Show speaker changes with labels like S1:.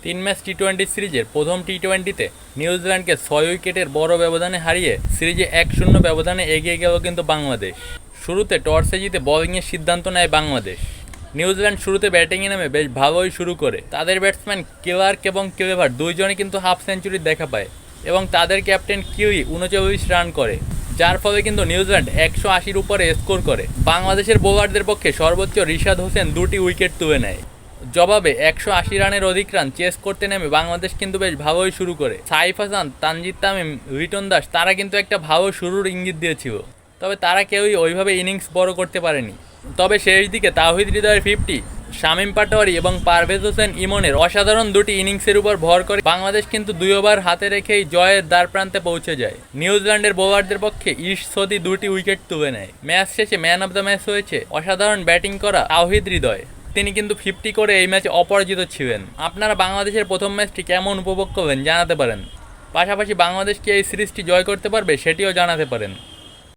S1: 3 match টি-20 সিরিজের প্রথম টি-20তে নিউজিল্যান্ডকে 6 উইকেটের বড় ব্যবধানে হারিয়ে সিরিজে 1-0 ব্যবধানে এগিয়ে গেল কিন্তু বাংলাদেশ। শুরুতে টসে জিতে বোলিংয়ের সিদ্ধান্ত নেয় বাংলাদেশ। নিউজিল্যান্ড শুরুতে ব্যাটিংয়ে নেমে বেশ ভালোই শুরু করে। তাদের ব্যাটসম্যান ক্লার্ক এবং ক্লেভার দুইজনই কিন্তু হাফ সেঞ্চুরির দেখা পায় এবং তাদের ক্যাপ্টেন কিউই 39 রান করে, যার ফলে কিন্তু নিউজিল্যান্ড 180-র উপরে স্কোর করে। বাংলাদেশের বোলারদের পক্ষে সর্বোচ্চ রিশাদ হোসেন 2টি উইকেট তুলে নেয়। জবাবে 180 রানের অধিক রান চেস করতে নেমে বাংলাদেশ কিন্তু বেশ ভালোই শুরু করে। সাইফ হাসান, তানজিদ তামিম, লিটন দাস তারা কিন্তু একটা ভালো শুরুর ইঙ্গিত দিয়েছিল, তবে তারা কেউই ওইভাবে ইনিংস বড় করতে পারেনি। তবে শেষ দিকে তাওহিদ হৃদয়ের 50, শামীম পাটোয়ারি এবং পারভেজ হোসেন ইমনের অসাধারণ 2টি ইনিংসের উপর ভর করে বাংলাদেশ কিন্তু 2 ওভার হাতে রেখেই জয়ের দ্বারপ্রান্তে পৌঁছে যায়। নিউজিল্যান্ডের বোলারদের পক্ষে ইশ সদি 2টি উইকেট তুলে নেয়। ম্যাচ শেষে ম্যান অব দ্য ম্যাচ হয়েছে অসাধারণ ব্যাটিং করা তাওহিদ হৃদয়। তিনি কিন্তু 50 করে এই ম্যাচে অপরাজিত ছিলেন। আপনারা বাংলাদেশের প্রথম ম্যাচটি কেমন উপভোগ করবেন জানাতে পারেন। পাশাপাশি বাংলাদেশ কি এই সিরিজটি জয় করতে পারবে সেটিও জানাতে পারেন।